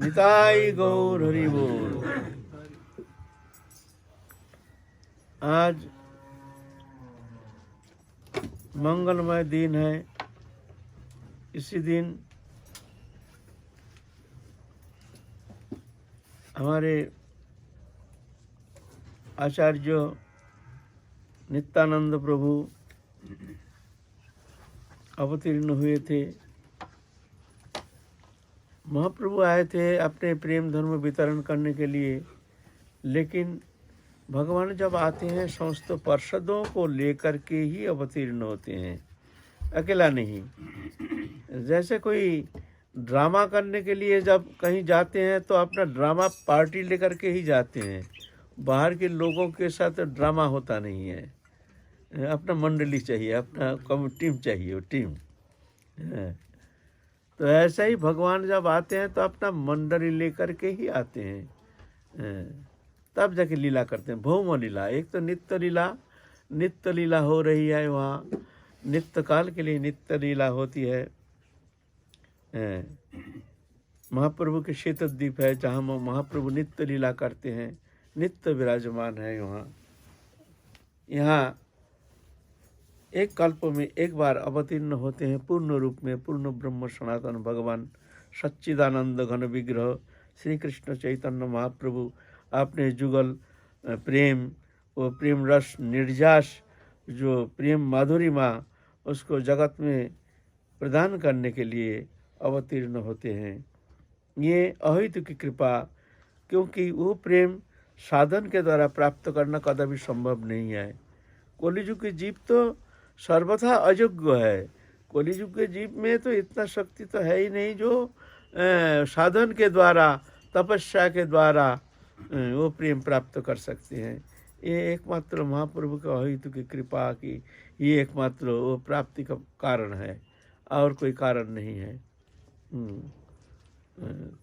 निताई गौर हरि बोल। आज मंगलमय दिन है। इसी दिन हमारे आचार्य नित्यानंद प्रभु अवतीर्ण हुए थे। महाप्रभु आए थे अपने प्रेम धर्म वितरण करने के लिए, लेकिन भगवान जब आते हैं समस्त पार्षदों को लेकर के ही अवतीर्ण होते हैं, अकेला नहीं। जैसे कोई ड्रामा करने के लिए जब कहीं जाते हैं तो अपना ड्रामा पार्टी लेकर के ही जाते हैं, बाहर के लोगों के साथ ड्रामा होता नहीं है। अपना मंडली चाहिए, अपना टीम चाहिए, वो टीम। तो ऐसा ही भगवान जब आते हैं तो अपना मंडली लेकर के ही आते हैं, तब जाके लीला करते हैं। भौम लीला, एक तो नित्य लीला हो रही है वहाँ, नित्य काल के लिए नित्य लीला होती है। महाप्रभु के शेतद्वीप है जहाँ महाप्रभु नित्य लीला करते हैं, नित्य विराजमान है वहाँ। यहाँ एक कल्प में एक बार अवतीर्ण होते हैं पूर्ण रूप में, पूर्ण ब्रह्म सनातन भगवान सच्चिदानंद घन विग्रह श्री कृष्ण चैतन्य महाप्रभु अपने जुगल प्रेम, वो प्रेम रस निर्जास, जो प्रेम माधुरिमा, उसको जगत में प्रदान करने के लिए अवतीर्ण होते हैं। ये अहितु की कृपा, क्योंकि वो प्रेम साधन के द्वारा प्राप्त करना कदापि संभव नहीं है। कलियुग के जीव तो सर्वथा अयोग्य है। कलियुग के जीव में तो इतना शक्ति तो है ही नहीं जो साधन के द्वारा, तपस्या के द्वारा वो प्रेम प्राप्त कर सकते हैं। ये एकमात्र महाप्रभु के अहितु की कृपा की ये एकमात्र वो प्राप्ति का कारण है, और कोई कारण नहीं है।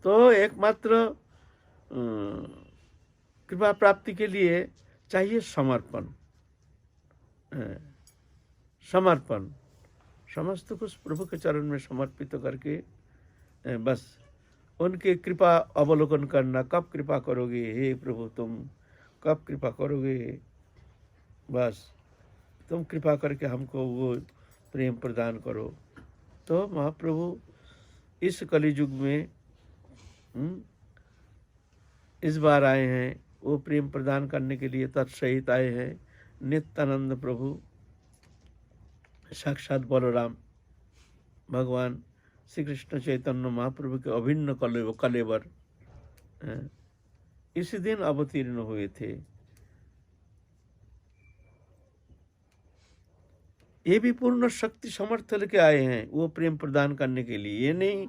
तो एकमात्र कृपा प्राप्ति के लिए चाहिए समर्पण। समर्पण, समस्त कुछ प्रभु के चरण में समर्पित करके बस उनके कृपा अवलोकन करना। कब कृपा करोगे हे प्रभु, तुम कब कृपा करोगे? बस तुम कृपा करके हमको वो प्रेम प्रदान करो। तो महाप्रभु इस कलियुग में इस बार आए हैं, वो प्रेम प्रदान करने के लिए तत्सहित आए हैं। नित्यानंद प्रभु साक्षात बलराम भगवान श्री कृष्ण चैतन्य महाप्रभु के अभिन्न कलेवर इस दिन अवतीर्ण हुए थे। ये भी पूर्ण शक्ति समर्थ लेके आए हैं वो प्रेम प्रदान करने के लिए। ये नहीं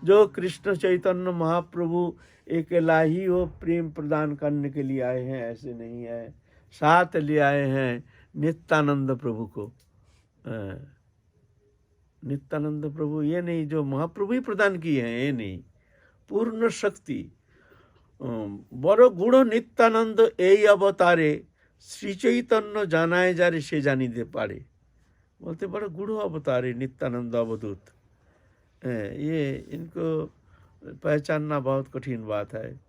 जो कृष्ण चैतन्य महाप्रभु अकेला ही वो प्रेम प्रदान करने के लिए आए हैं, ऐसे नहीं है। साथ ले आए हैं नित्यानंद प्रभु को। नित्यानंद प्रभु ये नहीं जो महाप्रभु ही प्रदान किए हैं, ये नहीं। पूर्ण शक्ति बड़ो गुण नित्यानंद এই अवतारे श्री चैतन्य जानाए जारे से जानी दे पारे। बोलते बड़े गुण अवतारे नित्यानंद अवधूत। ये इनको पहचानना बहुत कठिन बात है।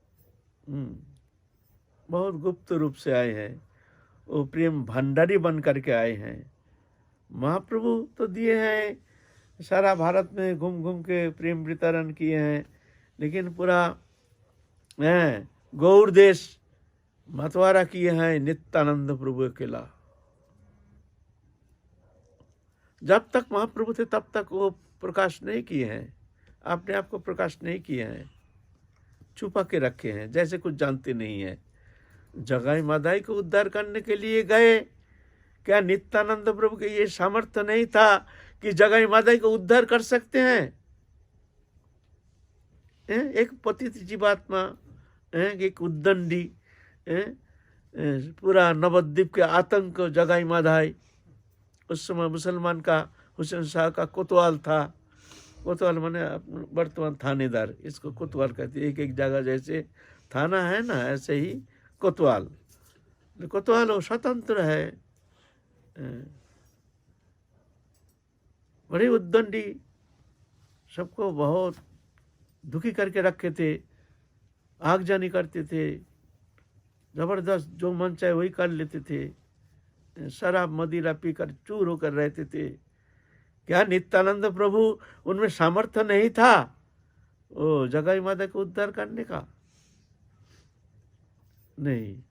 बहुत गुप्त रूप से आए हैं, वो प्रेम भंडारी बन करके आए हैं। महाप्रभु तो दिए हैं, सारा भारत में घूम घूम के प्रेम वितरण किए हैं, लेकिन पूरा गौर देश मतवारा किए हैं नित्यानंद प्रभु अकेला। जब तक महाप्रभु थे तब तक वो प्रकाश नहीं किए हैं, अपने आप को प्रकाश नहीं किए हैं, छुपा के रखे हैं, जैसे कुछ जानते नहीं है। जगाई मादाई को उद्धार करने के लिए गए, क्या नित्यानंद प्रभु के ये सामर्थ्य नहीं था कि जगाई मादाई को उद्धार कर सकते हैं? एक पतित जीवात्मा, एक उद्दंडी, पूरा नवद्वीप के आतंक जगाई मादाई। उस समय मुसलमान का हुसैन शाह का कोतवाल था। कोतवाल माने वर्तमान थानेदार, इसको कोतवाल कहते हैं। एक एक जगह जैसे थाना है ना, ऐसे ही कोतवाल। कोतवाल वो स्वतंत्र है, बड़े उद्दंडी, सबको बहुत दुखी करके रखे थे। आगजनी करते थे, जबरदस्त जो मन चाहे वही कर लेते थे, शराब मदिरा पीकर चूर होकर रहते थे। क्या नित्यानंद प्रभु उनमें सामर्थ्य नहीं था वो जगाई माता को उद्धार करने का? नहीं,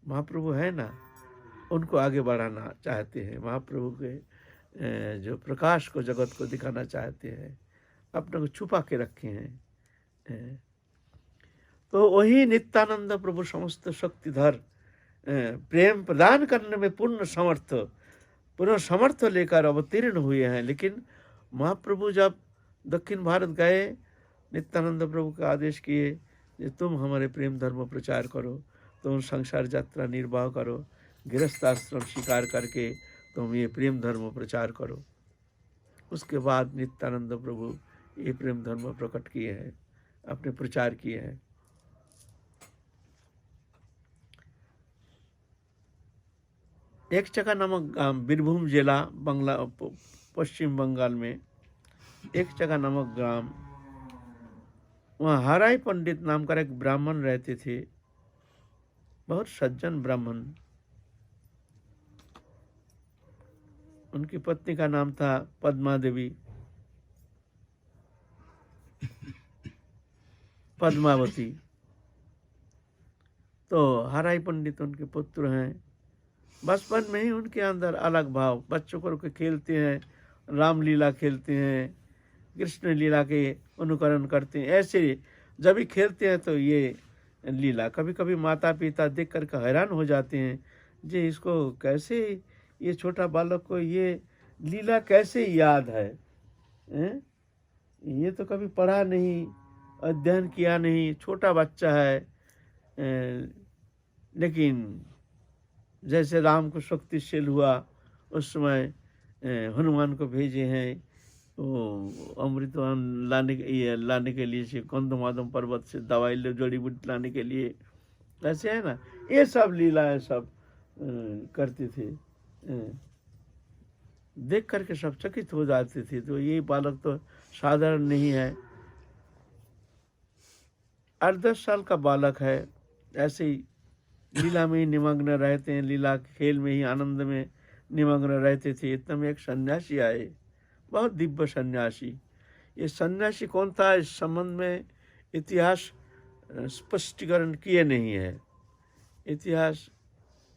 महाप्रभु है ना, उनको आगे बढ़ाना चाहते हैं। महाप्रभु के जो प्रकाश को जगत को दिखाना चाहते हैं, अपने को छुपा के रखे हैं। तो वही नित्यानंद प्रभु समस्त शक्तिधर प्रेम प्रदान करने में पूर्ण समर्थ लेकर अवतीर्ण हुए हैं। लेकिन महाप्रभु जब दक्षिण भारत गए, नित्यानंद प्रभु का आदेश किए कि तुम हमारे प्रेम धर्म प्रचार करो, तुम संसार यात्रा निर्वाह करो, गृहस्थ आश्रम स्वीकार करके तुम ये प्रेम धर्म प्रचार करो। उसके बाद नित्यानंद प्रभु ये प्रेम धर्म प्रकट किए हैं, अपने प्रचार किए हैं। एक चका नामक गांव, बीरभूम जिला बंगला पश्चिम बंगाल में एक चका नामक ग्राम, वहाँ हराई पंडित नाम का एक ब्राह्मण रहते थे, बहुत सज्जन ब्राह्मण। उनकी पत्नी का नाम था पद्मा देवी, पद्मावती। तो हराई पंडित उनके पुत्र हैं। बचपन में ही उनके अंदर अलग भाव, बच्चों को खेलते हैं, रामलीला खेलते हैं, कृष्ण लीला के अनुकरण करते हैं। ऐसे जब भी खेलते हैं तो ये लीला, कभी कभी माता पिता देख कर हैरान हो जाते हैं, जी इसको कैसे, ये छोटा बालक को ये लीला कैसे याद है? ये तो कभी पढ़ा नहीं, अध्ययन किया नहीं, छोटा बच्चा है। लेकिन जैसे राम को शक्तिशाली हुआ, उस समय हनुमान को भेजे हैं वो अमृतवान लाने के लिए से कंदमादम पर्वत से दवाई ले, जड़ी बूटी लाने के लिए। ऐसे है ना, ये सब लीलाएं सब करते थे। देख करके सब चकित हो जाते थे। तो ये बालक तो साधारण नहीं है, 8-10 साल का बालक है। ऐसे ही लीला में ही निमग्न रहते हैं, लीला खेल में ही आनंद में निमग्न रहते थे। इतने में एक सन्यासी आए, बहुत दिव्य सन्यासी। ये सन्यासी कौन था इस संबंध में इतिहास स्पष्टीकरण किए नहीं है। इतिहास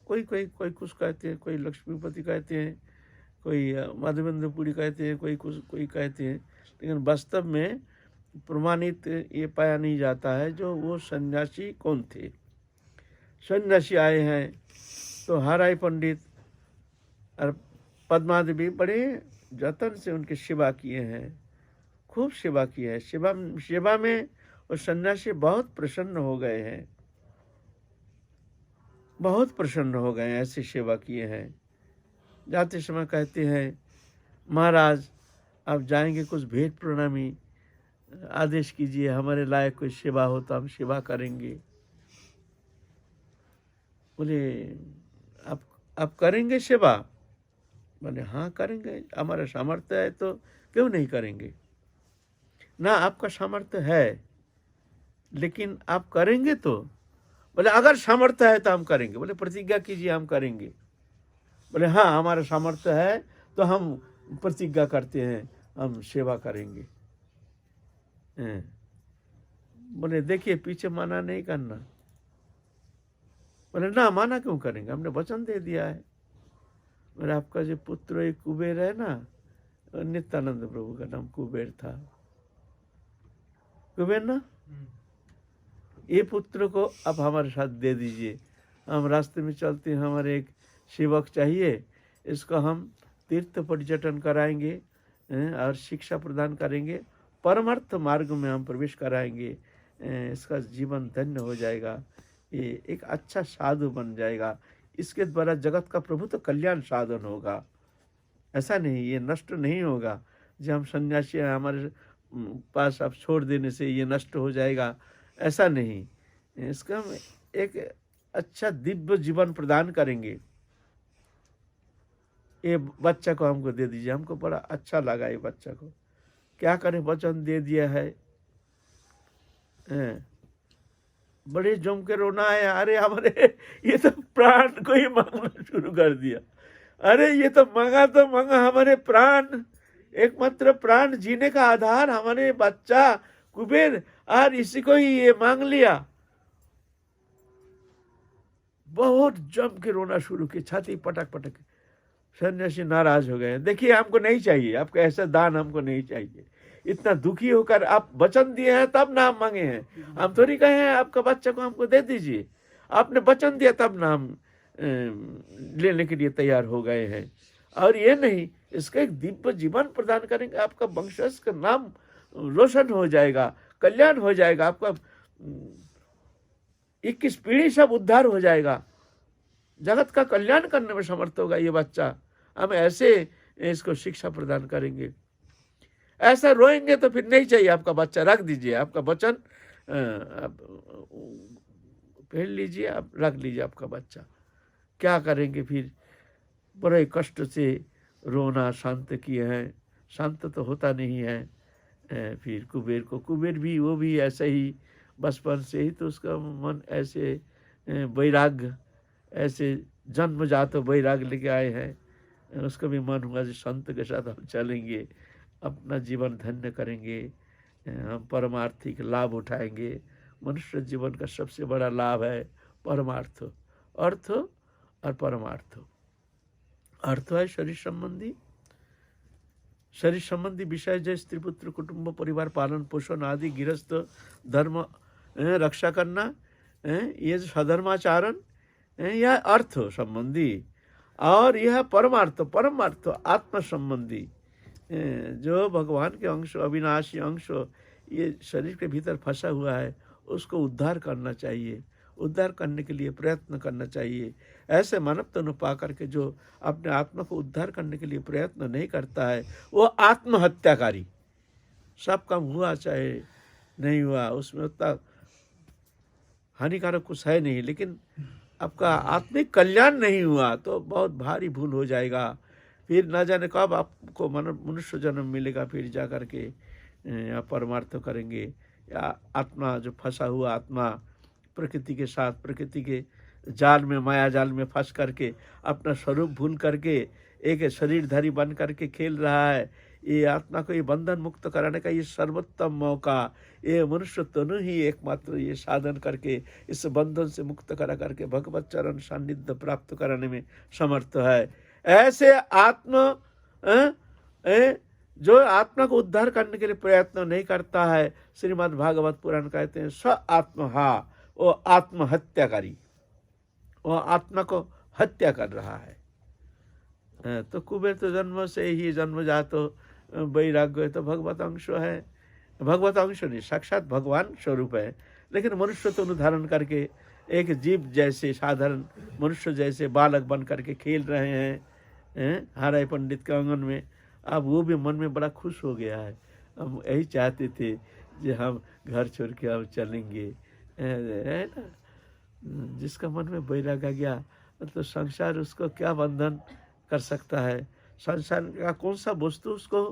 कोई कुछ कहते हैं, कोई लक्ष्मीपति कहते हैं, कोई माधवेंद्रपुरी कहते हैं, कोई कहते हैं, लेकिन वास्तव में प्रमाणित ये पाया नहीं जाता है जो वो सन्यासी कौन थे। सन्यासी आए हैं तो हराई पंडित और पद्मा देवी बड़े जतन से उनकी सेवा किए हैं, खूब सेवा की है। सेवा में वो सन्यासी बहुत प्रसन्न हो गए हैं, बहुत प्रसन्न हो गए, ऐसी सेवा किए हैं। जाते समय कहते हैं, महाराज आप जाएंगे, कुछ भेंट प्रणामी आदेश कीजिए, हमारे लायक कोई सेवा हो तो हम सेवा करेंगे। बोले आप करेंगे सेवा? बोले हाँ करेंगे, हमारा सामर्थ्य है तो क्यों नहीं करेंगे। ना आपका सामर्थ्य है, लेकिन आप करेंगे तो? बोले अगर सामर्थ्य है तो हम करेंगे। बोले प्रतिज्ञा कीजिए, हम करेंगे। बोले हाँ हमारा सामर्थ्य है तो हम प्रतिज्ञा करते हैं, हम सेवा करेंगे। बोले देखिए पीछे मना नहीं करना। बोले ना माना क्यों करेंगे, हमने वचन दे दिया है। बोले आपका जो पुत्र एक कुबेर है ना, नित्यानंद प्रभु का नाम कुबेर था, कुबेर ना, ये पुत्र को आप हमारे साथ दे दीजिए। हम रास्ते में चलते हैं, हमारे एक सेवक चाहिए, इसको हम तीर्थ पर्यटन कराएंगे और शिक्षा प्रदान करेंगे, परमार्थ मार्ग में हम प्रवेश कराएंगे, इसका जीवन धन्य हो जाएगा, ये एक अच्छा साधु बन जाएगा, इसके द्वारा जगत का प्रभु तो कल्याण साधन होगा। ऐसा नहीं, ये नष्ट नहीं होगा। जब हम सन्यासी हैं, हमारे पास आप छोड़ देने से ये नष्ट हो जाएगा, ऐसा नहीं। इसका हम एक अच्छा दिव्य जीवन प्रदान करेंगे। ये बच्चा को हमको दे दीजिए। हमको बड़ा अच्छा लगा ये बच्चा को, क्या करें, वचन दे दिया है। बड़े जम के रोना है, अरे हमारे ये तो प्राण को ही मांगना शुरू कर दिया। अरे ये तो मांगा हमारे प्राण, एकमात्र प्राण, जीने का आधार हमारे बच्चा कुबेर, और इसी को ही ये मांग लिया। बहुत जम के रोना शुरू किया, छाती पटक पटक। सन्यासी नाराज हो गए, देखिए हमको नहीं चाहिए, आपका ऐसा दान हमको नहीं चाहिए। इतना दुखी होकर आप वचन दिए हैं तब ना हम मांगे हैं, हम थोड़ी कहे हैं आपका बच्चा को हमको दे दीजिए। आपने वचन दिया तब ना हम लेने के लिए तैयार हो गए हैं। और ये नहीं, इसका एक दिव्य जीवन प्रदान करेंगे, आपका वंशज का नाम रोशन हो जाएगा, कल्याण हो जाएगा, आपका 21 पीढ़ी सब उद्धार हो जाएगा, जगत का कल्याण करने में समर्थ होगा ये बच्चा। हम ऐसे इसको शिक्षा प्रदान करेंगे। ऐसा रोएंगे तो फिर नहीं चाहिए आपका बच्चा, रख दीजिए, आपका वचन फेर लीजिए, आप रख लीजिए आपका बच्चा। क्या करेंगे फिर, बड़े कष्ट से रोना शांत किए हैं, शांत तो होता नहीं है। फिर कुबेर भी वो भी ऐसे ही, बचपन से ही तो उसका मन ऐसे वैराग्य, ऐसे जन्मजात वैराग्य लेके आए हैं। उसका भी मन हुआ कि संत के साथ हम चलेंगे, अपना जीवन धन्य करेंगे, हम परमार्थिक लाभ उठाएंगे। मनुष्य जीवन का सबसे बड़ा लाभ है परमार्थ, अर्थ और परमार्थ। अर्थ है शरीर संबंधी विषय, जैसे स्त्री पुत्र कुटुंब परिवार पालन पोषण आदि, गृहस्थ धर्म रक्षा करना, ये सधर्माचरण, यह अर्थ संबंधी। और यह परमार्थ आत्म संबंधी, जो भगवान के अंश, अविनाशी अंश ये शरीर के भीतर फंसा हुआ है, उसको उद्धार करना चाहिए, उद्धार करने के लिए प्रयत्न करना चाहिए। ऐसे मानव तनु पा करके जो अपने आत्मा को उद्धार करने के लिए प्रयत्न नहीं करता है, वो आत्महत्याकारी। सब काम हुआ चाहे नहीं हुआ, उसमें उतना हानिकारक कुछ है नहीं, लेकिन आपका आत्मिक कल्याण नहीं हुआ तो बहुत भारी भूल हो जाएगा। फिर न जाने कब आपको मनुष्य जन्म मिलेगा, फिर जा कर के या परमार्थ करेंगे, या आत्मा जो फंसा हुआ आत्मा प्रकृति के साथ, प्रकृति के जाल में, माया जाल में फंस करके अपना स्वरूप भूल करके एक शरीरधारी बन करके खेल रहा है। ये आत्मा को ये बंधन मुक्त कराने का ये सर्वोत्तम मौका, ये मनुष्य तनु ही एकमात्र ये साधन करके इस बंधन से मुक्त करा करके भगवत चरण सान्निध्य प्राप्त कराने में समर्थ है। ऐसे जो आत्मा को उद्धार करने के लिए प्रयत्न नहीं करता है, श्रीमद् भागवत पुराण कहते हैं स आत्महा, वो आत्महत्याकारी, वो आत्मा को हत्या कर रहा है। तो कुबेर तो जन्म से ही जन्मजात वैराग्य, तो भगवत अंश है, भगवत अंश नहीं, साक्षात भगवान स्वरूप है। लेकिन मनुष्य तो धारण करके एक जीव जैसे, साधारण मनुष्य जैसे बालक बन करके खेल रहे हैं हराय पंडित के आंगन में। अब वो भी मन में बड़ा खुश हो गया है, हम यही चाहते थे कि हम घर छोड़ के हम चलेंगे, है ना। जिसका मन में वैराग्य आ गया, तो संसार उसको क्या बंधन कर सकता है, संसार का कौन सा वस्तु उसको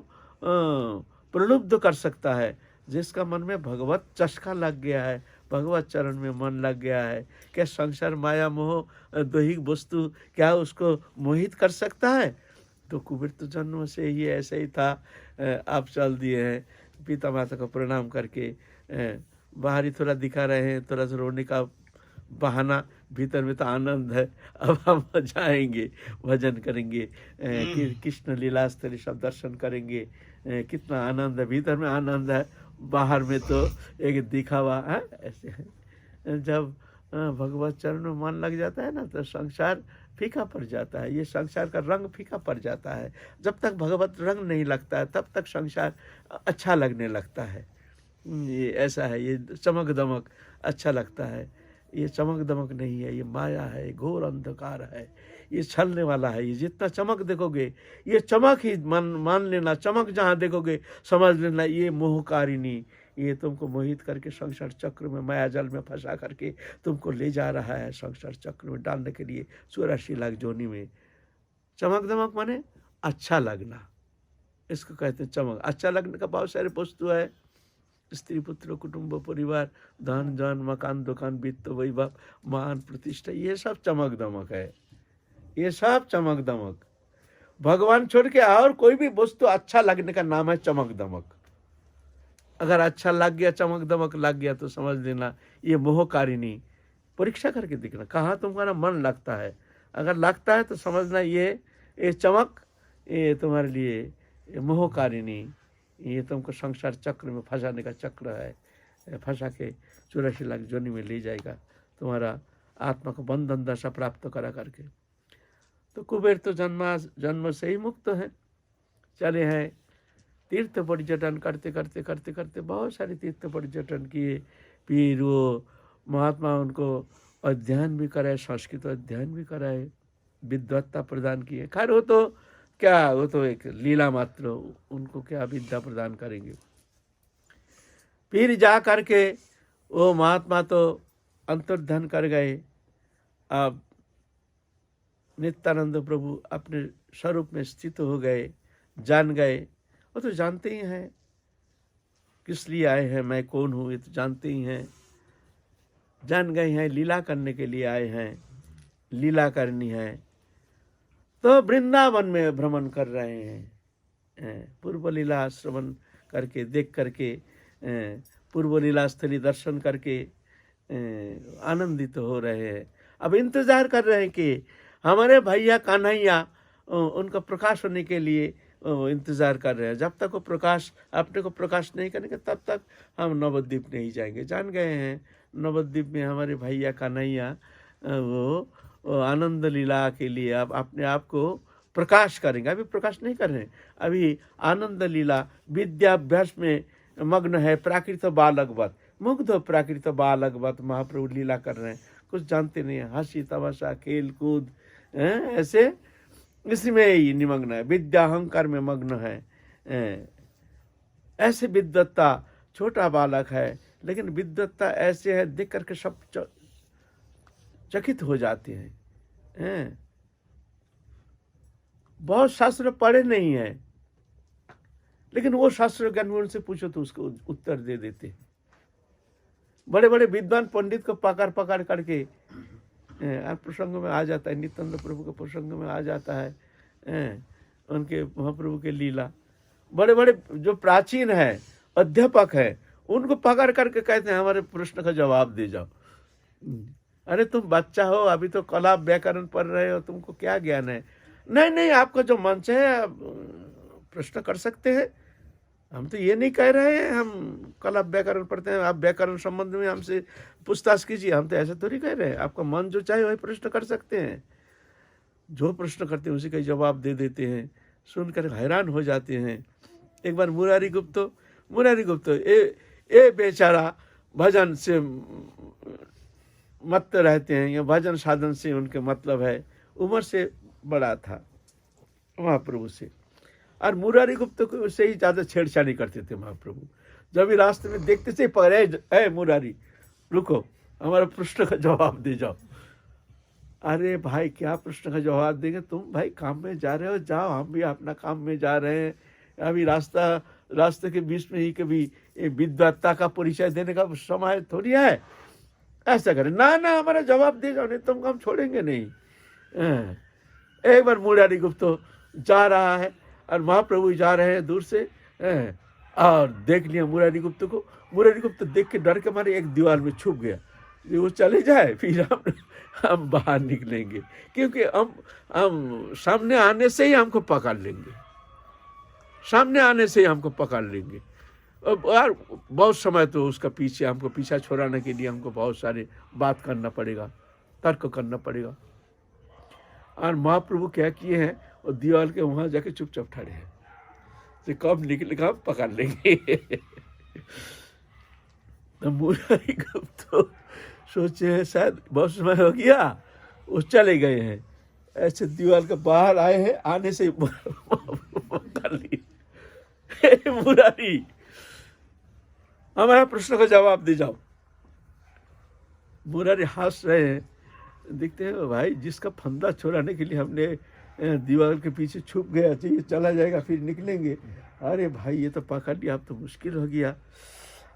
प्रलुब्ध कर सकता है। जिसका मन में भगवत चस्का लग गया है, भगवत चरण में मन लग गया है, क्या संसार माया मोह दैहिक वस्तु क्या उसको मोहित कर सकता है। तो कुबेर तो जन्म से ही ऐसे ही था। आप चल दिए हैं, पिता माता को प्रणाम करके बाहरी थोड़ा दिखा रहे हैं, थोड़ा सा रोने का बहाना, भीतर में तो आनंद है। अब हम जाएंगे, भजन करेंगे, कृष्ण लीलास्थली सब दर्शन करेंगे, कितना आनंद है, भीतर में आनंद है, बाहर में तो एक दिखावा है। ऐसे है जब भगवत चरण में मन लग जाता है ना, तो संसार फीका पड़ जाता है, ये संसार का रंग फीका पड़ जाता है। जब तक भगवत रंग नहीं लगता है तब तक संसार अच्छा लगने लगता है। ये ऐसा है, ये चमक दमक अच्छा लगता है, ये चमक दमक नहीं है, ये माया है, घोर अंधकार है, ये छलने वाला है। ये जितना चमक देखोगे, ये चमक ही मान लेना, चमक जहाँ देखोगे समझ लेना ये मोहकारिणी, ये तुमको मोहित करके संसार चक्र में, माया जल में फंसा करके तुमको ले जा रहा है, संसार चक्र में डालने के लिए 84 लाख जोनी में। चमक दमक माने अच्छा लगना, इसको कहते हैं चमक। अच्छा लगने का बहुत सारे वस्तु है, स्त्री पुत्र कुटुंब परिवार, धन जन मकान दुकान वित्त वैभव मान प्रतिष्ठा, ये सब चमक दमक है, ये सब चमक दमक। भगवान छोड़ के और कोई भी वस्तु अच्छा लगने का नाम है चमक दमक। अगर अच्छा लग गया, चमक दमक लग गया, तो समझ लेना ये मोहकारिणी। परीक्षा करके देखना कहाँ तुम्हारा मन लगता है। अगर लगता है तो समझना ये चमक ये तुम्हारे लिए मोहकारिणी, ये तुमको संसार चक्र में फंसाने का चक्र है। फंसा के 84 लाख जोनी में ले जाएगा, तुम्हारा आत्मा को बंधन दशा प्राप्त करा करके। तो कुबेर तो जन्म से ही मुक्त है, चले हैं तीर्थ पर्यटन करते करते करते करते बहुत सारे तीर्थ पर्यटन किए। फिर वो महात्मा उनको अध्ययन भी कराए, संस्कृत अध्ययन भी कराए, विद्वत्ता प्रदान किए। खैर वो तो क्या, वो तो एक लीला मात्र, उनको क्या विद्या प्रदान करेंगे। फिर जा करके वो महात्मा तो अंतर्ध्यान कर गए। अब नित्यानंद प्रभु अपने स्वरूप में स्थित हो गए, जान गए। वो तो जानते ही हैं किस लिए आए हैं, मैं कौन हूँ, ये तो जानते ही हैं। जान गए हैं लीला करने के लिए आए हैं, लीला करनी है। तो वृंदावन में भ्रमण कर रहे हैं, पूर्व लीला श्रवण करके, देख करके, पूर्व लीला स्थली दर्शन करके आनंदित हो रहे हैं। अब इंतजार कर रहे हैं कि हमारे भैया कन्हैया उनका प्रकाश होने के लिए इंतजार कर रहे हैं। जब तक वो प्रकाश अपने को प्रकाश नहीं करेंगे तब तक हम नवद्वीप नहीं जाएंगे। जान गए हैं नवद्वीप में हमारे भैया कन्हैया वो आनंद लीला के लिए अब अपने आप को प्रकाश करेंगे। अभी प्रकाश नहीं कर रहे हैं, अभी आनंद लीला विद्याभ्यास में मग्न है। प्राकृत बालकवत, मुग्ध प्राकृत बालकवत महाप्रभु लीला कर रहे हैं, कुछ जानते नहीं है। हंसी तमाशा खेल कूद ऐसे इसमें ही निमग्न है, विद्याहंकार में मग्न है। ऐसे विद्वत्ता, छोटा बालक है लेकिन विद्वत्ता ऐसे है देख करके सब चकित हो जाते हैं। बहुत शास्त्र पढ़े नहीं है लेकिन वो शास्त्र ज्ञान उनसे पूछो तो उसको उत्तर दे देते हैं। बड़े बड़े विद्वान पंडित को पकड़ पकड़ करके प्रसंग में आ जाता है, नित्यानंद प्रभु के प्रसंग में आ जाता है उनके महाप्रभु के लीला। बड़े बड़े जो प्राचीन है, अध्यापक है, उनको पकड़ करके कहते हैं हमारे प्रश्न का जवाब दे जाओ। अरे तुम बच्चा हो, अभी तो कला व्याकरण पढ़ रहे हो, तुमको क्या ज्ञान है। नहीं नहीं, आपका जो मन से है आप प्रश्न कर सकते हैं, हम तो ये नहीं कह रहे हैं हम कला व्याकरण पढ़ते हैं, आप व्याकरण संबंध में हमसे पूछताछ कीजिए, हम तो ऐसा थोड़ी कह रहे हैं। आपका मन जो चाहे वही प्रश्न कर सकते हैं। जो प्रश्न करते हैं उसी का जवाब दे देते हैं। सुनकर हैरान हो जाते हैं। एक बार मुरारी गुप्त ये बेचारा भजन से मत रहते हैं, या भजन साधन से उनके मतलब है। उम्र से बड़ा था महाप्रभु से, और मुरारी गुप्त को से ही ज़्यादा छेड़छाड़ी करते थे महाप्रभु। जब भी रास्ते में देखते थे पकड़े, मुरारी रुको, हमारा प्रश्न का जवाब दे जाओ। अरे भाई क्या प्रश्न का जवाब देंगे, तुम भाई काम में जा रहे हो, जाओ, हम भी अपना काम में जा रहे हैं। अभी रास्ते के बीच में ही कभी विद्वत्ता का परिचय देने का समय थोड़ी है। ऐसा करें ना, हमारा जवाब दे जाओ, नहीं तुमको हम छोड़ेंगे नहीं। एक बार मुरारी गुप्त जा रहा है और महाप्रभु जा रहे हैं दूर से, और देख लिया मुरारी गुप्त को। मुरारी गुप्त देख के डर के मारे एक दीवार में छुप गया। वो चले जाए फिर हम बाहर निकलेंगे, क्योंकि हम सामने आने से ही हमको पकड़ लेंगे, सामने आने से ही हमको पकड़ लेंगे। और बहुत समय तो उसका पीछे, हमको पीछा छुड़ाने के लिए हमको बहुत सारे बात करना पड़ेगा, तर्क करना पड़ेगा। और महाप्रभु क्या किए हैं, और दीवार के वहाँ जाके चुपचाप ठहरे हैं, तो कब निकलेगा हम पकड़ लेंगे। तो मुरारी गुप्त सोचे हैं शायद बहुत समय हो गया, वो चले गए हैं। ऐसे दीवार के बाहर आए हैं, आने से कर लिए। मुरारी हमारा प्रश्न का जवाब दे जाओ। मुरारी हंस रहे हैं, देखते हैं भाई जिसका फंदा छुड़ाने के लिए हमने दीवार के पीछे छुप गया, चाहिए चला जाएगा फिर निकलेंगे। अरे भाई ये तो पकड़ लिया, अब तो मुश्किल हो गया।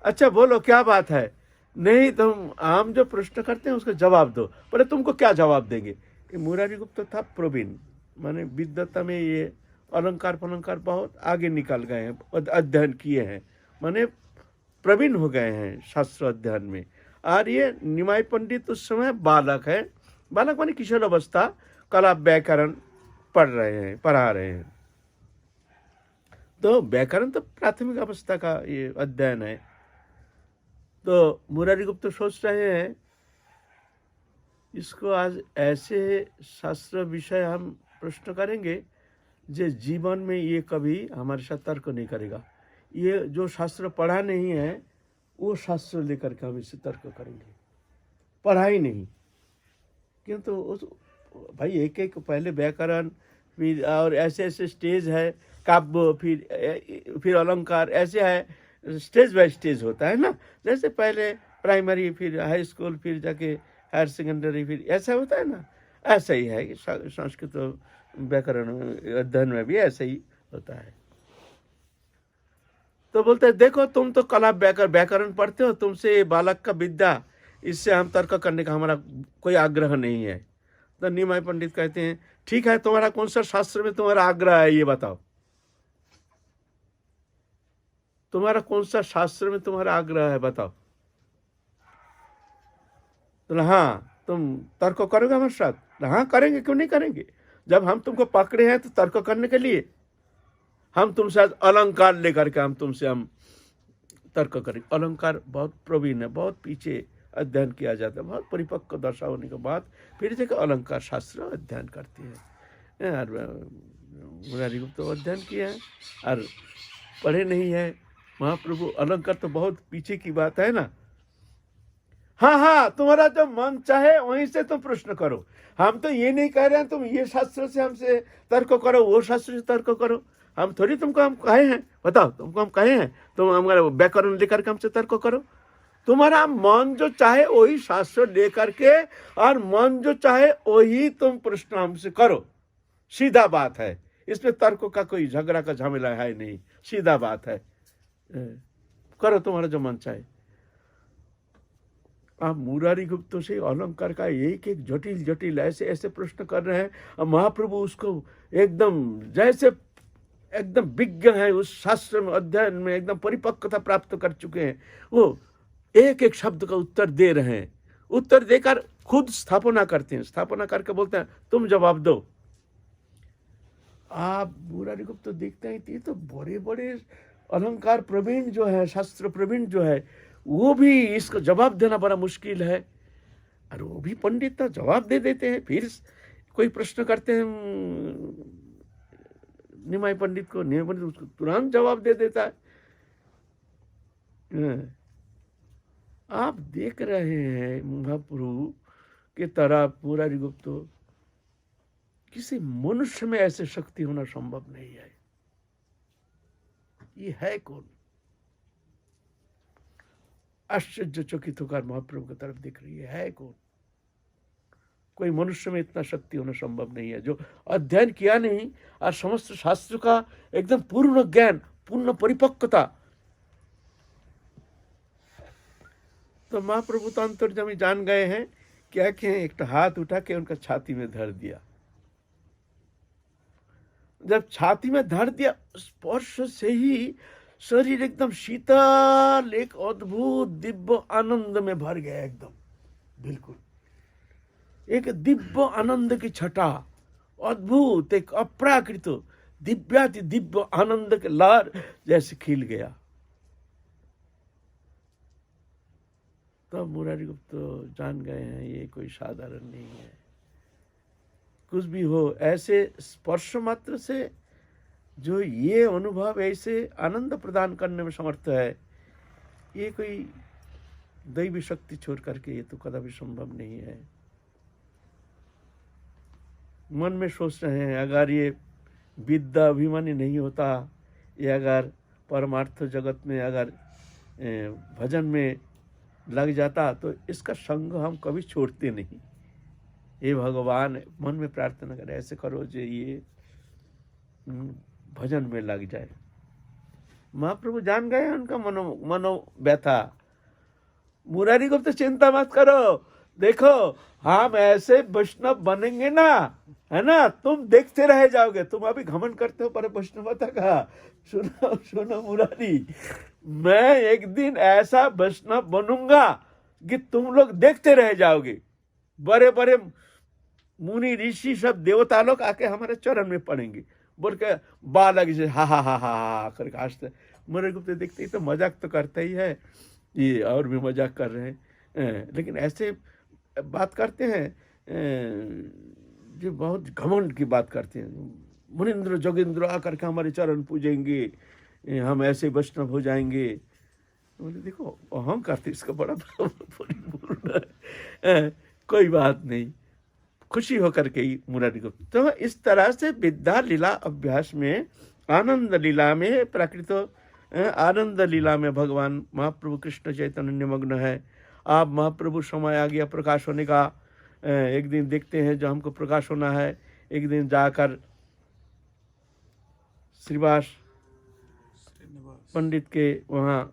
अच्छा बोलो क्या बात है, नहीं तुम हम जो प्रश्न करते हैं उसका जवाब दो, बोले तुमको क्या जवाब देंगे। ये मुरारी गुप्त था प्रवीण, माने विद्वता में ये अलंकार फलंकार बहुत आगे निकल गए हैं, अध्ययन किए हैं, माने प्रवीण हो गए हैं शास्त्र अध्ययन में। और ये निमाई पंडित उस समय बालक है, बालक माने किशोर अवस्था, कला व्याकरण पढ़ा रहे हैं। तो व्याकरण तो प्राथमिक अवस्था का ये अध्ययन है। तो मुरारी गुप्त सोच रहे हैं इसको आज ऐसे शास्त्र विषय हम प्रश्न करेंगे जो जीवन में ये कभी हमारे साथ तर्क नहीं करेगा। ये जो शास्त्र पढ़ा नहीं है वो शास्त्र लेकर के हम इससे तर्क करेंगे, पढ़ा ही नहीं। किंतु उस भाई एक एक पहले व्याकरण, फिर और ऐसे ऐसे स्टेज है, काव्य, फिर अलंकार, ऐसे है, स्टेज बाय स्टेज होता है ना। जैसे पहले प्राइमरी, फिर हाई स्कूल, फिर जाके हायर सेकेंडरी, फिर ऐसा होता है ना, ऐसा ही है कि संस्कृत व्याकरण अध्ययन में भी ऐसा ही होता है। तो बोलते हैं देखो तुम तो कला व्याकरण पढ़ते हो, तुमसे बालक का विद्या, इससे हम तर्क करने का हमारा कोई आग्रह नहीं है। तो निमाई पंडित कहते हैं ठीक है, तुम्हारा कौन सा शास्त्र में तुम्हारा आग्रह है ये बताओ, तुम्हारा कौन सा शास्त्र में तुम्हारा आग्रह है बताओ। तो हाँ तुम तर्क करोगे हमारे साथ, हाँ करेंगे, क्यों नहीं करेंगे। जब हम तुमको पकड़े हैं तो तर्क करने के लिए हम तुमसे आज अलंकार लेकर के हम तर्क करेंगे। अलंकार बहुत प्रवीण है, बहुत पीछे अध्ययन किया जाता है, बहुत परिपक्व दशा होने के बाद फिर जगह अलंकार शास्त्र अध्ययन करती है। और मुरारी गुप्त अध्ययन किया है और पढ़े नहीं है। महाप्रभु अलंकार तो बहुत पीछे की बात है ना। हाँ हाँ, तुम्हारा जो मन चाहे वहीं से तुम प्रश्न करो, हम तो ये नहीं कह रहे हैं तुम ये शास्त्र से हमसे तर्क करो, वो शास्त्र से तर्क करो। हम थोड़ी तुमको हम कहे हैं, बताओ तुमको हम कहे हैं तुम हमारा व्याकरण लेकर के हमसे तर्क करो। तुम्हारा मन जो चाहे वही शास्त्र लेकर के, और मन जो चाहे वही तुम प्रश्न हमसे करो। सीधा बात है, इसमें तर्क का कोई झगड़ा का झमेला है नहीं, सीधा बात है। करो तुम्हारा जो मन चाहे। आप मुरारी गुप्त से अलंकार का एक एक जटिल जटिल ऐसे ऐसे प्रश्न कर रहे हैं, और महाप्रभु उसको एकदम जैसे एकदम विज्ञ है उस शास्त्र में, अध्ययन में एकदम परिपक्वता प्राप्त कर चुके हैं। वो एक एक शब्द का उत्तर दे रहे हैं, उत्तर देकर खुद स्थापना करते हैं, स्थापना करके बोलते हैं तुम जवाब दो। आप मुरारी गुप्त तो देखते हैं ये तो बड़े बड़े अलंकार प्रवीण जो है, शास्त्र प्रवीण जो है, वो भी इसका जवाब देना बड़ा मुश्किल है। और वो भी पंडित था, जवाब दे देते हैं। फिर कोई प्रश्न करते हैं निमाई पंडित को, निमाई पंडित उसको तुरंत जवाब दे देता है। आप देख रहे हैं महाप्रभु के तरह मुरारी गुप्त, किसी मनुष्य में ऐसे शक्ति होना संभव नहीं है। ये है कौन? आश्चर्यचकित होकर महाप्रभु की तरफ देख रही है कौन? कोई मनुष्य में इतना शक्ति होना संभव नहीं है जो अध्ययन किया नहीं और समस्त शास्त्र का एकदम पूर्ण ज्ञान, पूर्ण परिपक्वता। तो महाप्रभु तो अंतर्यामी जान गए हैं, क्या कि एक हाथ उठा के उनका छाती में धर दिया। जब छाती में धर दिया, स्पर्श से ही शरीर एकदम शीतल, एक अद्भुत दिव्य आनंद में भर गया, एकदम बिल्कुल एक दिव्य आनंद की छटा, अद्भुत एक अप्राकृत दिव्याति दिव्य आनंद के लहर जैसे खिल गया। तो मुरारी गुप्त जान गए हैं ये कोई साधारण नहीं है। कुछ भी हो, ऐसे स्पर्श मात्र से जो ये अनुभव ऐसे आनंद प्रदान करने में समर्थ है, ये कोई दैवी शक्ति छोड़ करके ये तो कदापि संभव नहीं है। मन में सोच रहे हैं अगर ये विद्या अभिमानी नहीं होता, ये अगर परमार्थ जगत में अगर भजन में लग जाता तो इसका संग हम कभी छोड़ते नहीं। हे भगवान, मन में प्रार्थना करें ऐसे करो जो ये भजन में लग जाए। महाप्रभु जान गए उनका मनो व्यथा। मुरारी गुप्त चिंता मत करो, देखो हम ऐसे वैष्णव बनेंगे ना, है ना, तुम देखते रह जाओगे। तुम अभी घमंड करते हो पर वैष्णवता का। सुनो सुनो मुरारी, मैं एक दिन ऐसा वैष्णव बनूंगा कि तुम लोग देखते रह जाओगे। बड़े बड़े मुनि ऋषि सब देवता लोग आके हमारे चरण में पड़ेंगे, बोल के बालक से हा हा हा हा हा करके हंसते। मुरारी गुप्त देखते ही तो मजाक तो करता ही है, ये और भी मजाक कर रहे हैं, लेकिन ऐसे बात करते हैं जो बहुत घमंड की बात करते हैं। मुनिंद्र जोगिंद्र आकर के हमारे चरण पूजेंगे, हम ऐसे वैष्णव हो जाएंगे। बोले देखो हम करते इसका बड़ा कोई बात नहीं, खुशी होकर के ही मुरारी को। तो इस तरह से विद्या लीला अभ्यास में, आनंद लीला में प्रकृत आनंद लीला में भगवान महाप्रभु कृष्ण चैतन्य निमग्न है। आप महाप्रभु समय आ गया प्रकाश होने का, एक दिन देखते हैं जो हमको प्रकाश होना है। एक दिन जाकर श्रीवास पंडित के वहाँ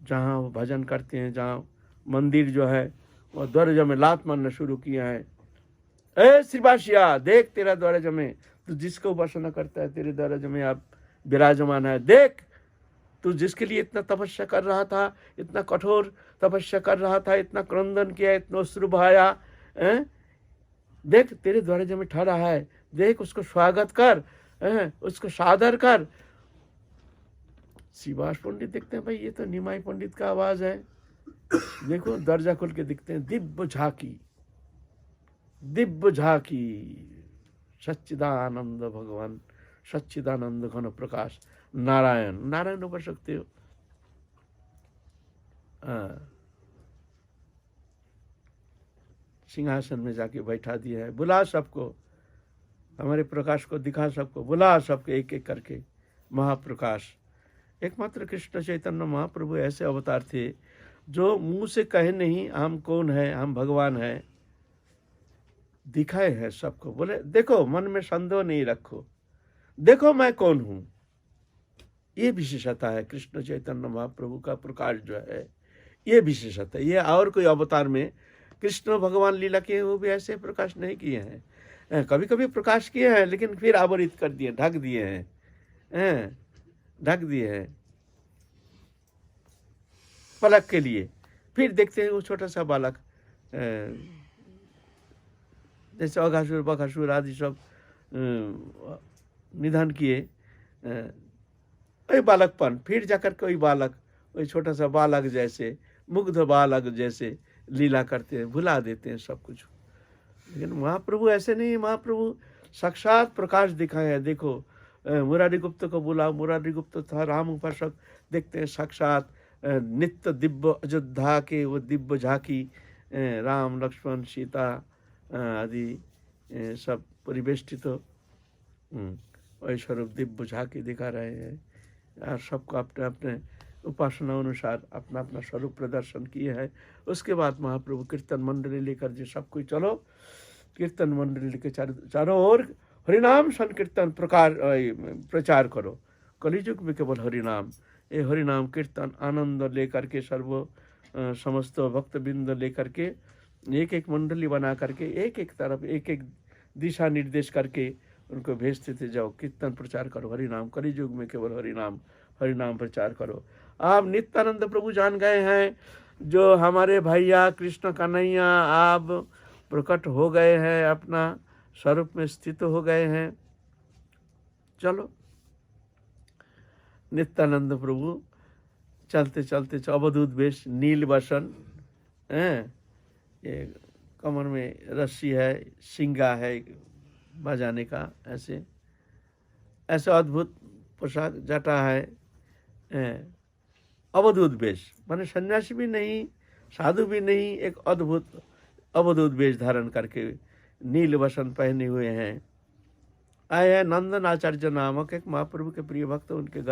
जहाँ वो भजन करते हैं, जहाँ मंदिर जो है वो द्वारज में लात मारना शुरू किया है। ए श्रीवासिया देख, तेरा द्वारज में तू जिसको उपासना करता है तेरे द्वारज में आप विराजमान है। देख तू जिसके लिए इतना तपस्या कर रहा था, इतना कठोर तपस्या कर रहा था, इतना क्रंदन किया, इतना अश्रु बहाया, देख तेरे द्वारज में ठहरा है। देख उसको स्वागत कर, उसको सादर कर। श्रीवास पंडित देखते हैं भाई ये तो निमाई पंडित का आवाज है। देखो दर्जा खोल के दिखते हैं, दिव्य झांकी, दिव्य झांकी, सच्चिदानंद भगवान, सच्चिदानंद घन प्रकाश नारायण। नारायण ऊपर सकते हो, सिंहासन में जाके बैठा दिया है। बुला सबको, हमारे प्रकाश को दिखा सबको, बुला सबके एक एक करके। महाप्रकाश एकमात्र कृष्ण चैतन्य महाप्रभु ऐसे अवतार थे जो मुंह से कहे नहीं हम कौन है, हम भगवान है, दिखाए हैं सबको। बोले देखो मन में संदेह नहीं रखो, देखो मैं कौन हूं। ये विशेषता है कृष्ण चैतन्य महाप्रभु का प्रकाश जो है, ये विशेषता है। ये और कोई अवतार में कृष्ण भगवान लीला किए वो भी ऐसे प्रकाश नहीं किए हैं। कभी कभी प्रकाश किए हैं लेकिन फिर आवरित कर दिए, ढक दिए हैं, ढक दिए हैं पलक के लिए। फिर देखते हैं वो छोटा सा बालक, जैसे अघासुर बघासुर आदि सब निधन किए, वही बालकपन, फिर जाकर कोई बालक वही छोटा सा बालक जैसे, मुग्ध बालक जैसे लीला करते हैं, भुला देते हैं सब कुछ। लेकिन महाप्रभु ऐसे नहीं, महाप्रभु साक्षात प्रकाश दिखाए हैं। देखो मुरारी गुप्त को बुला, मुरारी गुप्त था राम उपासक, देखते हैं साक्षात नित्य दिव्य अयोध्या के वो दिव्य झांकी, राम लक्ष्मण सीता आदि सब परिवेष्टित तो वही स्वरूप दिव्य झांकी दिखा रहे हैं। और सबको अपने अपने उपासना अनुसार अपना अपना स्वरूप प्रदर्शन किए है। उसके बाद महाप्रभु कीर्तन मंडली लेकर जी सब कोई चलो, कीर्तन मंडली के चारों ओर हरिनाम संकीर्तन प्रचार करो। कलियुग में केवल हरिनाम, ये हरिनाम कीर्तन आनंद लेकर के सर्व समस्त भक्तबिंद लेकर के एक एक मंडली बना करके एक एक तरफ एक एक दिशा निर्देश करके उनको भेजते थे, जाओ कीर्तन प्रचार करो हरिनाम, कलियुग में केवल हरिनाम, हरिनाम प्रचार करो। आप नित्यानंद प्रभु जान गए हैं जो हमारे भैया कृष्ण कन्हैया आप प्रकट हो गए हैं, अपना स्वरूप में स्थित हो गए हैं। चलो नित्यानंद प्रभु चलते चलते अवधूत वेश, नील वसन, ये कमर में रस्सी है, सिंगा है बजाने का, ऐसे ऐसे अद्भुत पोशाक, जटा है, अवधूत वेश, माने सन्यासी भी नहीं साधु भी नहीं, एक अद्भुत अवधूत वेश धारण करके नील वसन पहने हुए हैं। आए हैं नंदन आचार्य नामक एक महाप्रभु के प्रिय भक्त, उनके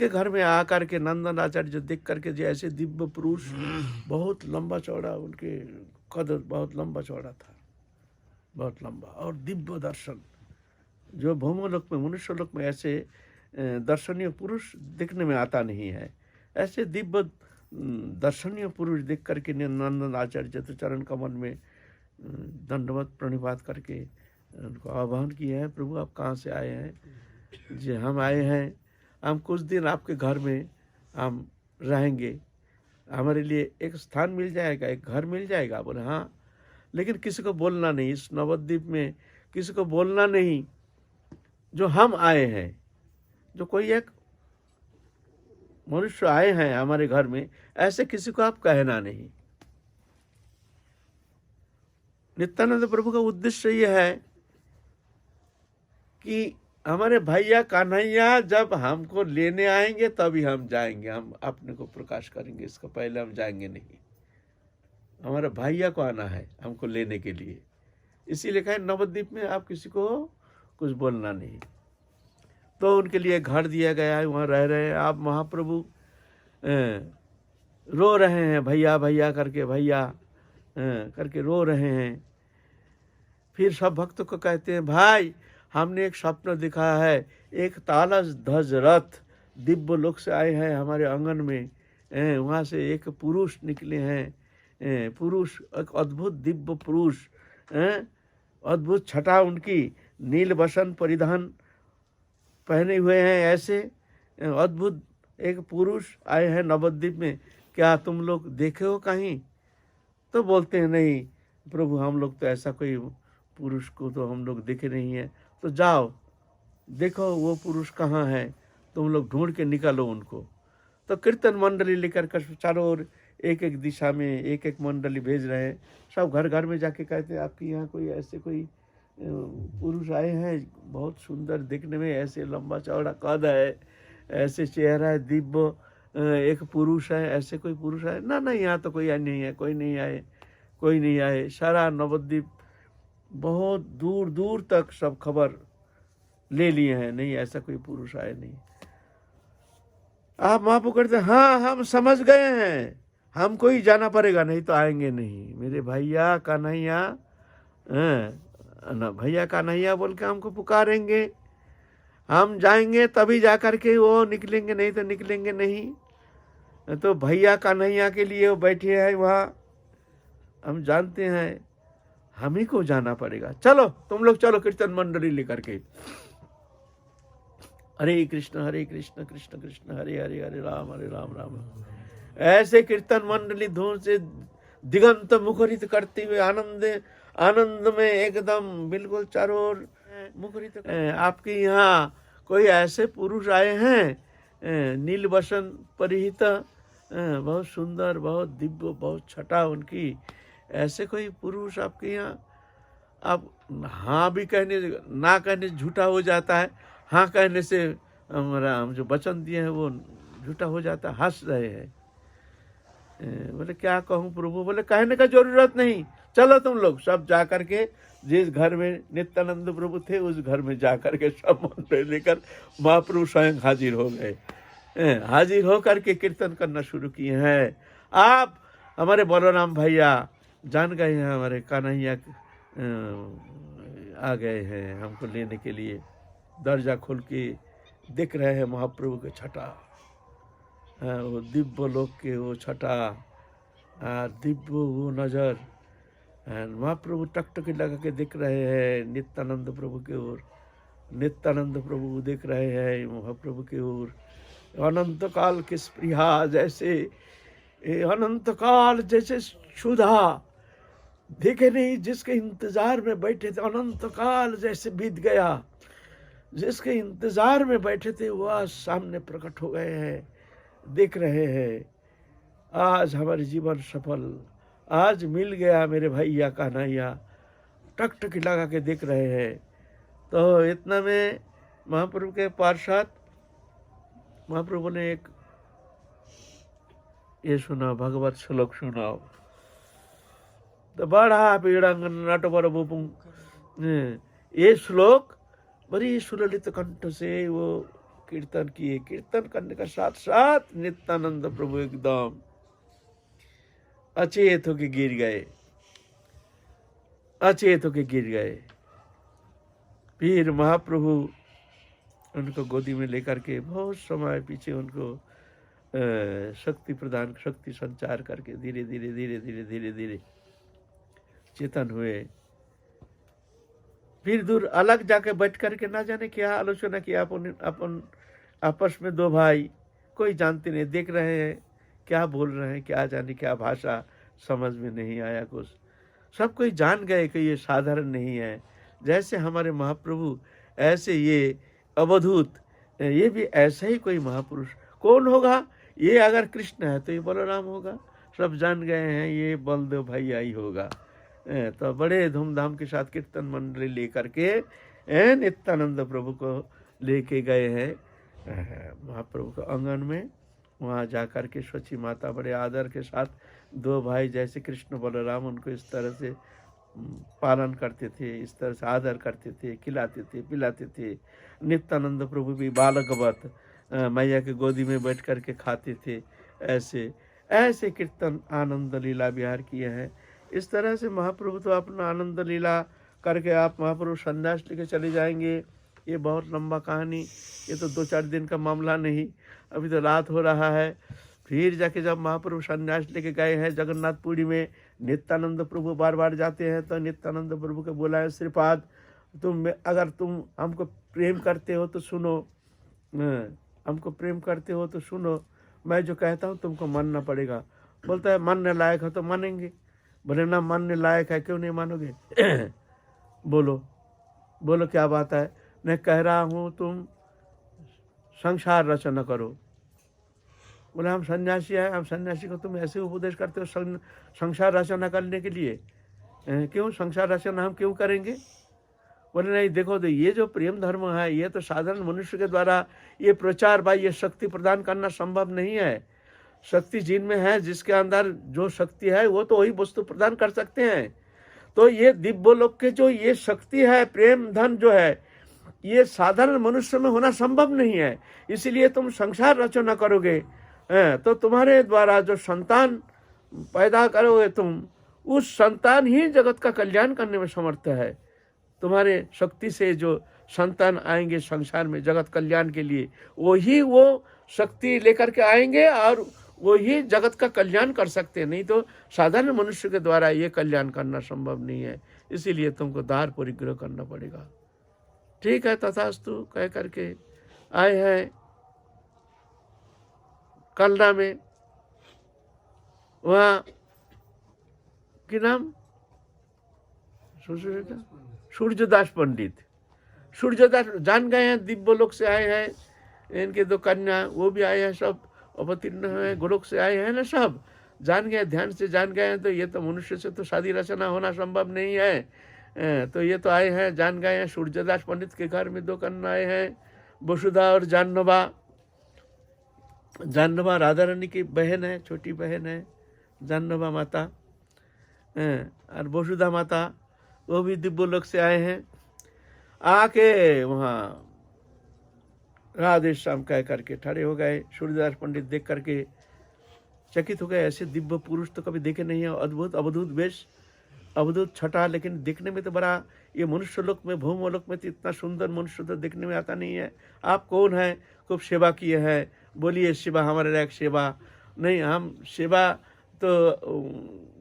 घर में आकर के नंदन आचार्य देख करके जो ऐसे दिव्य पुरुष, बहुत लंबा चौड़ा, उनके कद बहुत लंबा चौड़ा था, बहुत लंबा, और दिव्य दर्शन जो भूमलोक में मनुष्य लोक में ऐसे दर्शनीय पुरुष दिखने में आता नहीं है। ऐसे दिव्य दर्शनीय पुरुष देख करके नंदन आचार्य तो चरण कमल में दंडवत प्रणिपात करके उनको आह्वान किया है, प्रभु आप कहाँ से आए हैं? जी हम आए हैं, हम कुछ दिन आपके घर में हम रहेंगे, हमारे लिए एक स्थान मिल जाएगा, एक घर मिल जाएगा। बोले हाँ, लेकिन किसी को बोलना नहीं, इस नवद्वीप में किसी को बोलना नहीं जो हम आए हैं। जो कोई एक मनुष्य आए हैं हमारे घर में, ऐसे किसी को आप कहना नहीं। नित्यानंद प्रभु का उद्देश्य यह है कि हमारे भैया कन्हैया जब हमको लेने आएंगे तभी हम जाएंगे, हम अपने को प्रकाश करेंगे, इसका पहले हम जाएंगे नहीं। हमारे भैया को आना है हमको लेने के लिए, इसीलिए कहे नवद्वीप में आप किसी को कुछ बोलना नहीं। तो उनके लिए घर दिया गया है, वहाँ रह रहे हैं। आप महाप्रभु रो रहे हैं, भैया भैया करके, भैया करके रो रहे हैं। फिर सब भक्तों को कहते हैं, भाई हमने एक स्वप्न दिखा है, एक तालस ध्वज रथ दिव्य लोक से आए हैं हमारे आंगन में, वहाँ से एक पुरुष निकले हैं, पुरुष एक अद्भुत दिव्य पुरुष, अद्भुत छटा उनकी, नील वसन परिधान पहने हुए हैं, ऐसे अद्भुत एक पुरुष आए हैं नवद्वीप में, क्या तुम लोग देखे हो कहीं? तो बोलते हैं नहीं प्रभु, हम लोग तो ऐसा कोई पुरुष को तो हम लोग देखे नहीं है। तो जाओ देखो वो पुरुष कहाँ है, तुम लोग ढूंढ के निकालो उनको। तो कीर्तन मंडली लेकर कर चारों ओर एक एक दिशा में एक एक मंडली भेज रहे हैं। सब घर घर में जाके कहते हैं, आपके यहाँ कोई ऐसे कोई पुरुष आए हैं, बहुत सुंदर दिखने में, ऐसे लंबा चौड़ा कद है, ऐसे चेहरा है, दिव्य एक पुरुष है, ऐसे कोई पुरुष है? ना यहाँ तो कोई नहीं है, कोई नहीं आए, कोई नहीं आए। सारा नवद्वीप बहुत दूर दूर तक सब खबर ले लिए हैं, नहीं ऐसा कोई पुरुष आए नहीं। आप महाप्रभु करते, हाँ हम समझ गए हैं, हमको ही जाना पड़ेगा, नहीं तो आएंगे नहीं। मेरे भैया कन्हैया, ना भैया कन्हैया बोल के हमको पुकारेंगे, हम जाएंगे तभी जा कर के वो निकलेंगे, नहीं तो निकलेंगे नहीं। तो भैया कन्हैया के लिए वो बैठे हैं वहाँ, हम जानते हैं हम ही को जाना पड़ेगा। चलो तुम लोग चलो कीर्तन मंडली लेकर के। हरे कृष्ण कृष्ण कृष्ण हरे हरे, हरे राम राम राम। ऐसे कीर्तन मंडली धुन से दिगंत मुखरित करते हुए आनंद में एकदम बिल्कुल चारों ओर मुखरित। आपके यहाँ कोई ऐसे पुरुष आए हैं, नील वसन परिहित, बहुत सुंदर, बहुत दिव्य, बहुत छटा उनकी, ऐसे कोई पुरुष आपके यहाँ? आप हाँ भी कहने, ना कहने से झूठा हो जाता है, हाँ कहने से हमारा हम जो वचन दिए हैं वो झूठा हो जाता है। हंस रहे हैं। बोले क्या कहूँ प्रभु? बोले कहने का जरूरत नहीं, चलो तुम लोग सब जा करके जिस घर में नित्यानंद प्रभु थे उस घर में जा करके सब मंत्र लेकर महाप्रभु स्वयं हाजिर हो गए। हाजिर हो करके कीर्तन करना शुरू किए हैं। आप हमारे बलराम भैया जान गए हैं, हमारे कन्हैया आ गए हैं हमको लेने के लिए। दरजा खोल के देख रहे हैं महाप्रभु के छटा, वो दिव्य लोक के वो छटा, दिव्य वो नजर। महाप्रभु टकटकी लगा के देख रहे हैं नित्यानंद प्रभु के ओर, नित्यानंद प्रभु देख रहे हैं महाप्रभु के ओर। अनंत काल के स्पृहा जैसे, अनंत काल जैसे सुधा देखे नहीं, जिसके इंतजार में बैठे थे, अनंत काल जैसे बीत गया, जिसके इंतजार में बैठे थे वो आज सामने प्रकट हो गए हैं, देख रहे हैं। आज हमारे जीवन सफल, आज मिल गया मेरे भैया कन्हैया, टकटकी लगा के देख रहे हैं। तो इतना में महाप्रभु के पार्षद, महाप्रभु ने एक ये सुना, भगवत श्लोक सुनाओ। तो बड़ा पीड़ांग नटवर बुपुंग, ये श्लोक बड़ी सुललित कंठ से वो कीर्तन किए। कीर्तन करने का साथ साथ नित्यानंद प्रभु एकदम अचेत होके गिर गए, अचेत होके गिर गए। फिर महाप्रभु उनको गोदी में लेकर के बहुत समय पीछे उनको शक्ति प्रदान, शक्ति संचार करके धीरे धीरे धीरे धीरे धीरे धीरे चेतन हुए। फिर दूर अलग जाके बैठ करके ना जाने क्या आलोचना किया अपन आपस में, दो भाई, कोई जानते नहीं, देख रहे हैं क्या बोल रहे हैं, क्या जाने क्या भाषा, समझ में नहीं आया कुछ। सब कोई जान गए कि ये साधारण नहीं है, जैसे हमारे महाप्रभु ऐसे ये अवधूत, ये भी ऐसा ही कोई महापुरुष। कौन होगा? ये अगर कृष्ण है तो ये बलराम होगा। सब जान गए हैं ये बलदेव भैया ही होगा। तो बड़े धूमधाम के साथ कीर्तन मंडली लेकर के नित्यानंद प्रभु को लेके गए हैं महाप्रभु के आंगन में। वहाँ जा कर के स्वच्छी माता बड़े आदर के साथ, दो भाई जैसे कृष्ण बलराम, उनको इस तरह से पालन करते थे, इस तरह से आदर करते थे, खिलाते थे, पिलाते थे। नित्यानंद प्रभु भी बालकवत मैया के गोदी में बैठ कर के खाते थे। ऐसे ऐसे कीर्तन आनंद लीला विहार किए हैं। इस तरह से महाप्रभु तो अपना आनंद लीला करके आप महाप्रभु संन्यास लेके चले जाएंगे। ये बहुत लंबा कहानी, ये तो 2-4 दिन का मामला नहीं। अभी तो रात हो रहा है। फिर जाके जब महाप्रभु संन्यास लेके गए हैं जगन्नाथपुरी में, नित्यानंद प्रभु बार बार जाते हैं तो नित्यानंद प्रभु के बोला है, श्रीपाद अगर तुम हमको प्रेम करते हो तो सुनो, हमको प्रेम करते हो तो सुनो, मैं जो कहता हूँ तुमको मानना पड़ेगा। बोलता है मानने लायक है तो मानेंगे। बोले ना, मानने लायक है क्यों नहीं मानोगे? बोलो बोलो क्या बात है? मैं कह रहा हूँ तुम संसार रचना करो। बोले हम सन्यासी हैं, हम सन्यासी को तुम ऐसे उपदेश करते हो संसार रचना करने के लिए? क्यों संसार रचना हम क्यों करेंगे? बोले नहीं, देखो तो ये जो प्रेम धर्म है ये तो साधारण मनुष्य के द्वारा ये प्रचार भाई ये शक्ति प्रदान करना संभव नहीं है। शक्ति जिनमें है, जिसके अंदर जो शक्ति है वो तो वही वस्तु प्रदान कर सकते हैं। तो ये दिव्य लोक के जो ये शक्ति है, प्रेम धन जो है, ये साधारण मनुष्य में होना संभव नहीं है। इसीलिए तुम संसार रचना करोगे तो तुम्हारे द्वारा जो संतान पैदा करोगे तुम, उस संतान ही जगत का कल्याण करने में समर्थ है। तुम्हारे शक्ति से जो संतान आएंगे संसार में जगत कल्याण के लिए, वही वो शक्ति लेकर के आएंगे और वही जगत का कल्याण कर सकते हैं। नहीं तो साधारण मनुष्य के द्वारा ये कल्याण करना संभव नहीं है। इसीलिए तुमको दार परिग्रह करना पड़ेगा। ठीक है, तथास्तु कह करके आए हैं कलना में। वहाँ की नाम सूर्यदास पंडित। सूर्यदास जान गए हैं, दिव्य लोक से आए हैं। इनके दो कन्या वो भी आए हैं, सब अवतीर्ण हुए, गोलोक से आए हैं ना, सब जान गए, ध्यान से जान गए हैं। तो ये तो मनुष्य से तो शादी रचना होना संभव नहीं है। तो ये तो आए हैं, जान गए हैं। सूर्यदास पंडित के घर में दो कन्या आए हैं, वसुधा और जाह्नवा। जाह्नवा राधा रानी की बहन है, छोटी बहन है जाह्नवा माता। और वसुधा माता वो भी दिव्य लोक से आए हैं। आके वहाँ राधे श्याम कह करके ठहरे हो गए। सूर्यदास पंडित देख करके चकित हो गए, ऐसे दिव्य पुरुष तो कभी देखे नहीं है। अद्भुत अवधूत वेश, अवधूत छटा, लेकिन देखने में तो बड़ा, ये मनुष्य लोक में, भूम लोक में तो इतना सुंदर मनुष्य तो देखने में आता नहीं है। आप कौन है? खूब सेवा किए हैं, बोलिए सेवा हमारे लायक सेवा नहीं, हम सेवा तो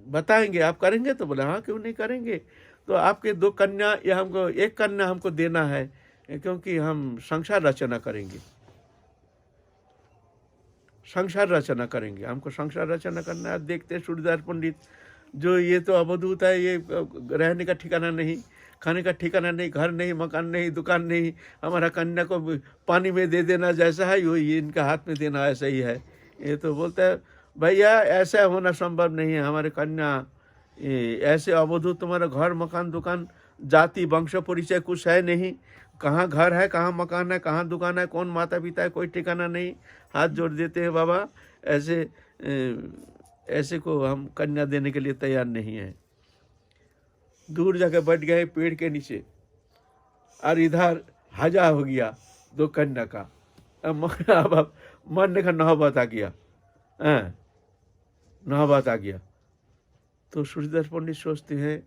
बताएंगे, आप करेंगे? तो बोले हाँ क्यों नहीं करेंगे। तो आपके दो कन्या, ये हमको एक कन्या हमको देना है, क्योंकि हम संसार रचना करेंगे, संसार रचना करेंगे, हमको संसार रचना करना है। देखते सूर्यदास पंडित जो ये तो अवधूत है, ये रहने का ठिकाना नहीं, खाने का ठिकाना नहीं, घर नहीं, मकान नहीं, दुकान नहीं, हमारा कन्या को पानी में दे देना जैसा है वो ये इनका हाथ में देना ऐसा ही है। ये तो बोलता है भैया ऐसा होना संभव नहीं है, हमारे कन्या ऐसे अवधूत, तुम्हारा घर मकान दुकान जाति वंश परिचय कुछ है नहीं, कहाँ घर है, कहाँ मकान है, कहाँ दुकान है, कौन माता पिता है, कोई ठिकाना नहीं। हाथ जोड़ देते हैं बाबा, ऐसे को हम कन्या देने के लिए तैयार नहीं है। दूर जाकर बैठ गए पेड़ के नीचे, और इधर हजा हो गया दो कन्या का। अब मरने का नौबत आ गया, नौबत आ गया। तो सूर्यदास पंडित सोचते हैं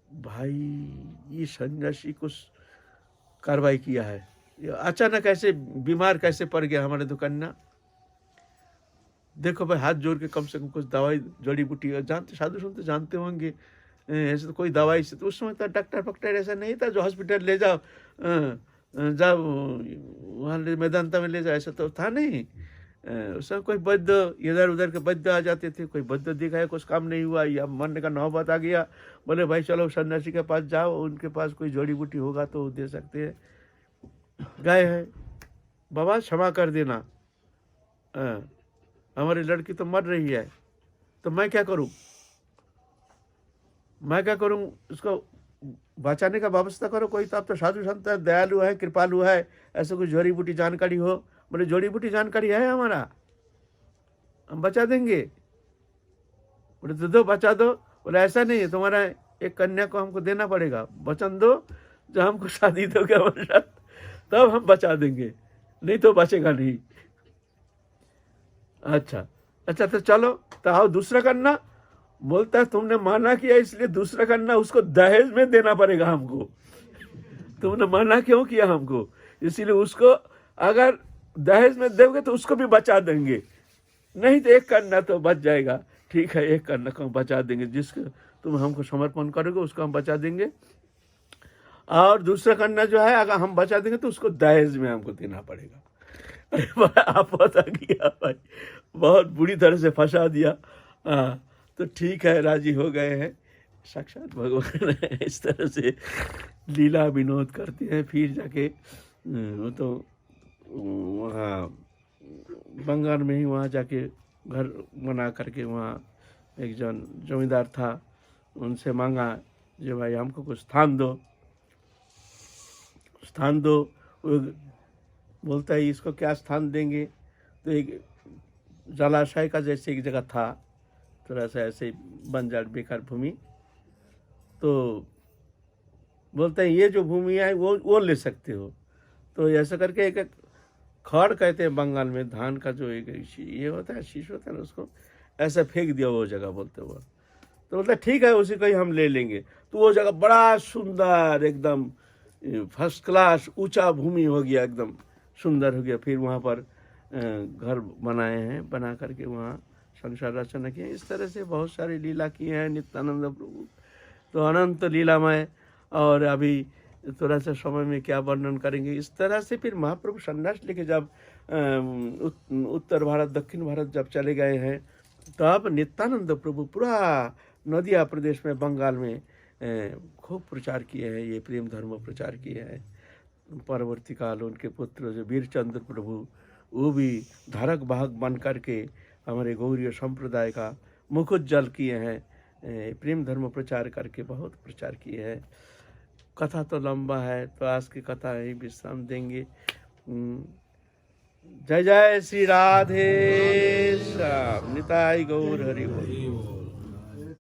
भाई ये सन्यासी कुछ कार्रवाई किया है, ये अचानक ऐसे बीमार कैसे पड़ गया हमारे दुकाना। देखो भाई, हाथ जोड़ के कम से कम कुछ दवाई जड़ी बूटी जानते, साधु संत जानते होंगे, ऐसे तो कोई दवाई से, तो उस समय तो डॉक्टर फक्टर ऐसा नहीं था जो हॉस्पिटल ले जाओ, जाओ वहाँ मेदांता में ले जाओ, ऐसा तो था नहीं। उस समय कोई वैद्य इधर उधर के वैद्य आ जाते थे, कोई वैद्य दिखाया कुछ काम नहीं हुआ या मरने का नौबत आ गया, बोले भाई चलो सन्यासी के पास जाओ, उनके पास कोई जड़ी बूटी होगा तो दे सकते हैं। गए हैं, बाबा क्षमा कर देना, हमारी लड़की तो मर रही है, तो मैं क्या करूं, मैं क्या करूं, उसको बचाने का व्यवस्था करो कोई, तो आप तो साधु संत है, दयालु है, कृपालु है, ऐसे कुछ जड़ी बूटी जानकारी हो। बोले जड़ी बूटी जानकारी है हमारा, हम बचा देंगे। बोले तो दो, बचा दो। बोले ऐसा नहीं है, तुम्हारा एक कन्या को हमको देना पड़ेगा, वचन दो जो हमको शादी दोगे हमारे साथ, तब हम बचा देंगे, नहीं तो बचेगा नहीं। अच्छा अच्छा, तो चलो, तो आओ दूसरा कन्या। बोलता है तुमने माना किया इसलिए दूसरा कन्या उसको दहेज में देना पड़ेगा हमको। तुमने मना क्यों किया हमको, इसीलिए उसको अगर दहेज में दोगे तो उसको भी बचा देंगे, नहीं तो एक कन्या तो बच जाएगा। ठीक है, एक कन्या को बचा देंगे, जिसको तुम हमको समर्पण करोगे उसको हम बचा देंगे, और दूसरा कन्या जो है अगर हम बचा देंगे तो उसको दहेज में हमको देना पड़ेगा। अरे भाई, आप बता किया भाई, बहुत बुरी तरह से फंसा दिया। तो ठीक है, राजी हो गए हैं। साक्षात भगवान इस तरह से लीला विनोद करते हैं। फिर जाके वो तो वहाँ बंगाल में ही वहाँ जाके घर बना करके वहाँ एक जन जमींदार था, उनसे मांगा जो भाई हमको कुछ स्थान दो, स्थान दो। वो बोलता है इसको क्या स्थान देंगे, तो एक जलाशय का जैसे एक जगह था, थोड़ा सा ऐसे बंजर बेकार भूमि, तो बोलते हैं ये जो भूमि है वो ले सकते हो। तो ऐसा करके एक खड़ कहते हैं बंगाल में, धान का जो एक ये होता है, शीश होता है ना, उसको ऐसा फेंक दिया वो जगह, बोलते हुआ। तो बोलते ठीक है, उसी को ही हम ले लेंगे। तो वो जगह बड़ा सुंदर, एकदम फर्स्ट क्लास ऊंचा भूमि हो गया, एकदम सुंदर हो गया। फिर वहाँ पर घर बनाए हैं, बना करके वहाँ संसार रचना किए। इस तरह से बहुत सारी लीला किए हैं नित्यानंद प्रभु, तो अनंत लीलामय। और अभी थोड़ा सा समय में क्या वर्णन करेंगे। इस तरह से फिर महाप्रभु संन्यास लेके जब उत्तर भारत दक्षिण भारत जब चले गए हैं, तब नित्यानंद प्रभु पूरा नदिया प्रदेश में बंगाल में खूब प्रचार किए हैं, ये प्रेम धर्म प्रचार किए हैं। परवर्ती काल उनके पुत्र जो वीरचंद्र प्रभु, वो भी धारक वाहक बन करके हमारे गौरीय संप्रदाय का मुख उज्जवल किए हैं, प्रेम धर्म प्रचार करके बहुत प्रचार किए हैं। कथा तो लंबा है, तो आज की कथा ही विश्राम देंगे। जय जय श्री राधे श्याम, निताई गौर हरि बोल।